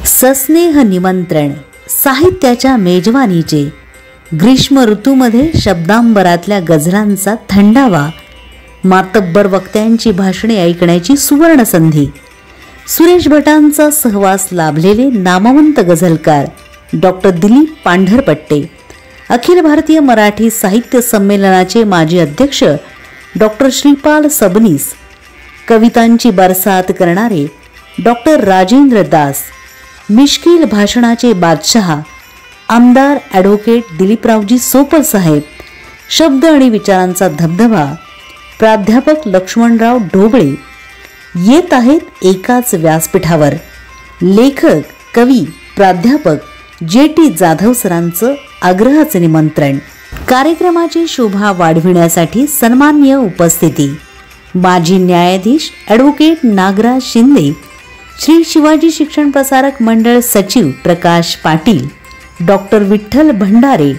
सस्नेह निमंत्रण साहित्याच्या मेजवानीचे ग्रीष्म ऋतूमध्ये शब्दांबरातल्या गझलांचा थंडावा, मातब्बर वक्त्यांची भाषणे ऐकण्याची सुवर्ण संधी, सुरेश भटांचा सहवास लाभलेले नामवंत गझलकार डॉक्टर दिलीप पांढरपट्टे, अखिल भारतीय मराठी साहित्य संमेलनाचे माजी अध्यक्ष डॉक्टर श्रीपाल सबनीस, कवितांची बरसात करणारे डॉक्टर राजेंद्र दास, मिश्किल भाषणाचे बादशाह आमदार ॲडव्होकेट दिलीपरावजी सोपल साहेब, शब्द आणि विचारांचा धबधबा प्राध्यापक लक्ष्मणराव ढोबळे येत आहेत एकाच व्यासपीठावर. लेखक, कवी, प्राध्यापक जे.टी. जाधव सरांचं आग्रहाचे निमंत्रण. कार्यक्रमाची शोभा वाढविण्यासाठी सन्माननीय उपस्थिती माजी न्यायाधीश ॲडव्होकेट नागराज शिंदे, श्री शिवाजी शिक्षण प्रसारक मंडळ सचिव प्रकाश पाटील, डॉक्टर विठ्ठल भंडारे,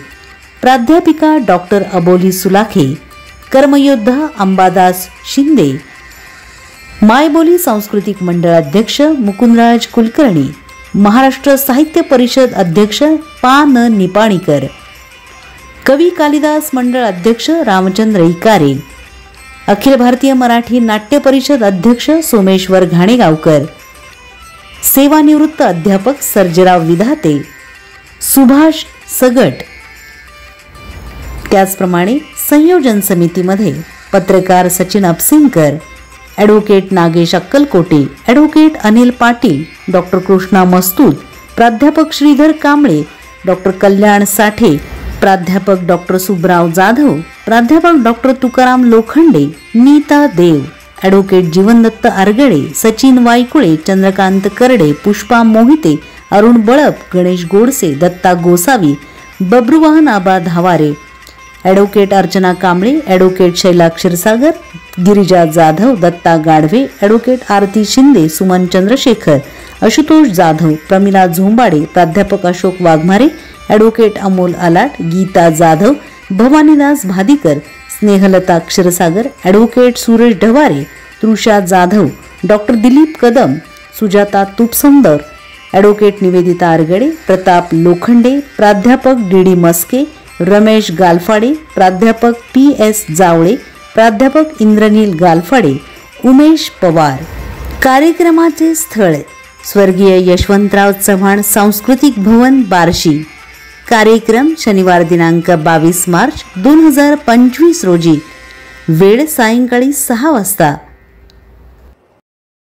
प्राध्यापिका डॉक्टर अबोली सुलाखे, कर्मयोद्धा अंबादास शिंदे, मायबोली सांस्कृतिक मंडळ अध्यक्ष मुकुंदराज कुलकर्णी, महाराष्ट्र साहित्य परिषद अध्यक्ष पा. न. निपाणीकर, कवी कालिदास मंडळ अध्यक्ष रामचंद्र इकारे, अखिल भारतीय मराठी नाट्य परिषद अध्यक्ष सोमेश्वर घाणेगावकर, सेवानिवृत्त अध्यापक सर्जेराव विधाते, सुभाष सगट. त्याचप्रमाणे संयोजन समितीमध्ये पत्रकार Sachin Apsingkar, advocate Nagesh Akkalkote, advocate Anil Patil, doctor Krishna Mastud, प्राध्यापक श्रीधर कांबळे, डॉक्टर कल्याण साठे, प्राध्यापक डॉक्टर सुब्राव जाधव, प्राध्यापक doctor Tukaram Lokhande, Neeta Dev, advocate Jeevandatta Aragade, Sachin Waykule, Chandrakant Karade, Pushpa Mohite, Arun Balap, Ganesh Godse, Datta Gosavi, Babruvahan Aba Dhaware, advocate Archana Kamble, advocate Shaila Kshirsagar, Girija Jadhav, Datta Gadhave, advocate Aarti Shinde, Suman Chandrashekhar, Ashutosh Jadhav, Pramila Zombade, प्राध्यापक अशोक वाघमारे, ॲडव्होकेट अमोल आलाट, गीता जाधव, भवानीदास भादीकर, स्नेहलता क्षीरसागर, ॲडव्होकेट सुरेश ढवारे, तृषा जाधव, डॉक्टर दिलीप कदम, सुजाता तुपसंदर, ॲडव्होकेट निवेदिता आरगडे, प्रताप लोखंडे, प्राध्यापक डी.डी. मस्के, रमेश गालफाडे, प्राध्यापक पी.एस. जावळे, प्राध्यापक इंद्रनील गालफाडे, उमेश पवार. कार्यक्रमाचे स्थळ स्वर्गीय यशवंतराव चव्हाण सांस्कृतिक भवन बार्शी. कार्यक्रम शनिवार दिनांक 22 मार्च 2025 रोजी. वेळ सायंकाळी 6 वाजता.